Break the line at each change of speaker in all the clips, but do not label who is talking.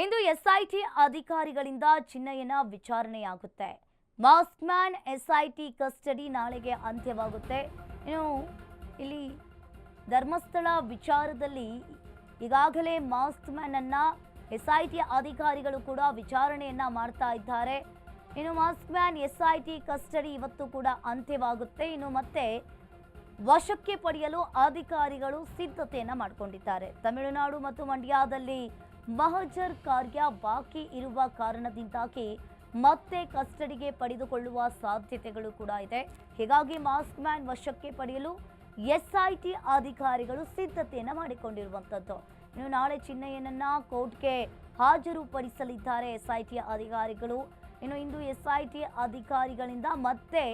ಇಂದು SIT ಅಧಿಕಾರಿಗಳಿಂದ ಚಿನ್ನಯ್ಯನ ವಿಚಾರಣೆಯಾಗುತ್ತೆ. Mask man SIT custody ನಾಳೆಗೆ ಅಂತ್ಯವಾಗುತ್ತೆ. ಇನ್ನು ಇಲ್ಲಿ ಧರ್ಮಸ್ಥಳ ವಿಚಾರದಲ್ಲಿ ಈಗಾಗಲೇ ಮಾಸ್ಕ್ ಮ್ಯಾನ್ ಅನ್ನ ಎಸ್ಐಟಿ ಅಧಿಕಾರಿಗಳು ಕೂಡ ವಿಚಾರಣೆಯನ್ನ ಮಾಡ್ತಾ ಇದ್ದಾರೆ. ಇನ್ನು ಮಾಸ್ಕ್ ಮ್ಯಾನ್ ಎಸ್ಐಟಿ ಕಸ್ಟಡಿ ಇವತ್ತು ಕೂಡ ಅಂತ್ಯವಾಗುತ್ತೆ. ಇನ್ನು ಮತ್ತೆ ವಶಕ್ಕೆ ಪಡೆಯಲು ಅಧಿಕಾರಿಗಳು ಸಿದ್ಧತೆಯನ್ನ ಮಾಡಿಕೊಂಡಿದ್ದಾರೆ. ತಮಿಳುನಾಡು ಮತ್ತು ಮಂಡ್ಯದಲ್ಲಿ ಮಹಜರ್ ಕಾರ್ಯ ಬಾಕಿ ಇರುವ ಕಾರಣದಿಂದಾಗಿ ಮತ್ತೆ ಕಸ್ಟಡಿಗೆ ಪಡೆದುಕೊಳ್ಳುವ ಸಾಧ್ಯತೆಗಳು ಕೂಡ ಇದೆ. ಹೀಗಾಗಿ ಮಾಸ್ಕ್ ಮ್ಯಾನ್ ವಶಕ್ಕೆ ಪಡೆಯಲು ಎಸ್ಐಟಿ ಅಧಿಕಾರಿಗಳು ಸಿದ್ಧತೆಯನ್ನ ಮಾಡಿಕೊಂಡಿರುವಂತದ್ದು. ಇನ್ನು ನಾಳೆ ಚಿನ್ನಯ್ಯನನ್ನ ಕೋರ್ಟ್ಗೆ ಹಾಜರುಪಡಿಸಲಿದ್ದಾರೆ ಎಸ್ಐಟಿ ಅಧಿಕಾರಿಗಳು. ಇನ್ನು ಇಂದು ಎಸ್ಐಟಿ ಅಧಿಕಾರಿಗಳಿಂದ ಮತ್ತೆ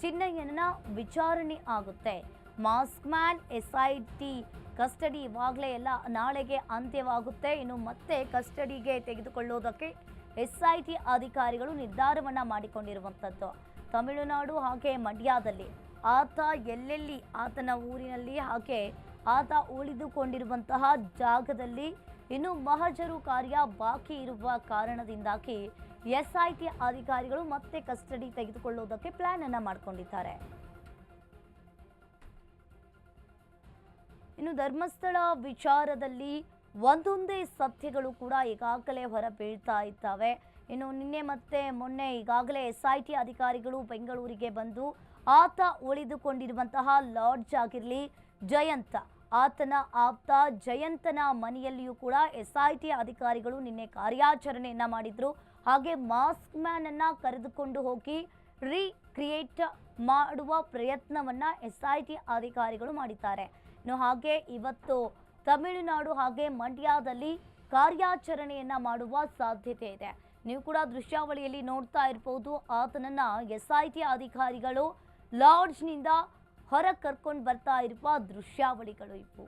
ಚಿನ್ನಯ್ಯನ ವಿಚಾರಣೆ ಆಗುತ್ತೆ. ಮಾಸ್ಕ್ ಮ್ಯಾನ್ ಎಸ್ಐಟಿ ಕಸ್ಟಡಿ ಇವಾಗಲೇ ಎಲ್ಲ ನಾಳೆಗೆ ಅಂತ್ಯವಾಗುತ್ತೆ. ಇನ್ನು ಮತ್ತೆ ಕಸ್ಟಡಿಗೆ ತೆಗೆದುಕೊಳ್ಳೋದಕ್ಕೆ ಎಸ್ಐಟಿ ಅಧಿಕಾರಿಗಳು ನಿರ್ಧಾರವನ್ನ ಮಾಡಿಕೊಂಡಿರುವಂಥದ್ದು. ತಮಿಳುನಾಡು ಹಾಗೆ ಮಂಡ್ಯದಲ್ಲಿ ಆತ ಎಲ್ಲೆಲ್ಲಿ ಆತನ ಊರಿನಲ್ಲಿ ಹಾಗೆ ಆತ ಉಳಿದುಕೊಂಡಿರುವಂತಹ ಜಾಗದಲ್ಲಿ ಇನ್ನು ಮಹಜರು ಕಾರ್ಯ ಬಾಕಿ ಇರುವ ಕಾರಣದಿಂದಾಗಿ ಎಸ್ಐಟಿ ಅಧಿಕಾರಿಗಳು ಮತ್ತೆ ಕಸ್ಟಡಿ ತೆಗೆದುಕೊಳ್ಳೋದಕ್ಕೆ ಪ್ಲಾನ್ ಅನ್ನ ಮಾಡಿಕೊಂಡಿದ್ದಾರೆ. ಇನ್ನು ಧರ್ಮಸ್ಥಳ ವಿಚಾರದಲ್ಲಿ ಒಂದೊಂದೇ ಸತ್ಯಗಳು ಕೂಡ ಈಗಾಗಲೇ ಹೊರ ಬೀಳ್ತಾ ಇದ್ದಾವೆ. ಇನ್ನು ನಿನ್ನೆ ಮತ್ತೆ ಮೊನ್ನೆ ಈಗಾಗಲೇ ಎಸ್ಐಟಿ ಅಧಿಕಾರಿಗಳು ಬೆಂಗಳೂರಿಗೆ ಬಂದು ಆತ ಉಳಿದುಕೊಂಡಿರುವಂತಹ ಲಾಡ್ಜ್ ಆಗಿರಲಿ ಜಯಂತ ಆತನ ಆಪ್ತ ಜಯಂತನ ಮನೆಯಲ್ಲಿಯೂ ಕೂಡ ಎಸ್ಐಟಿ ಅಧಿಕಾರಿಗಳು ನಿನ್ನೆ ಕಾರ್ಯಾಚರಣೆಯನ್ನ ಮಾಡಿದ್ರು. ಹಾಗೆ ಮಾಸ್ಕ್ ಮ್ಯಾನ್ ಅನ್ನ ಕರೆದುಕೊಂಡು ಹೋಗಿ ರೀಕ್ರಿಯೇಟ್ ಮಾಡುವ ಪ್ರಯತ್ನವನ್ನ ಎಸ್ಐಟಿ ಅಧಿಕಾರಿಗಳು ಮಾಡಿದ್ದಾರೆ. ಇನ್ನು ಹಾಗೆ ಇವತ್ತು ತಮಿಳುನಾಡು ಹಾಗೆ ಮಂಡ್ಯದಲ್ಲಿ ಕಾರ್ಯಾಚರಣೆಯನ್ನ ಮಾಡುವ ಸಾಧ್ಯತೆ ಇದೆ. ನೀವು ಕೂಡ ದೃಶ್ಯಾವಳಿಯಲ್ಲಿ ನೋಡ್ತಾ ಇರಬಹುದು. ಆತನನ್ನ ಎಸ್ಐಟಿ ಅಧಿಕಾರಿಗಳು ಲಾಡ್ಜ್ನಿಂದ ಹೊರ ಕರ್ಕೊಂಡು ಬರ್ತಾ ಇರುವ ದೃಶ್ಯಾವಳಿಗಳು ಇವು.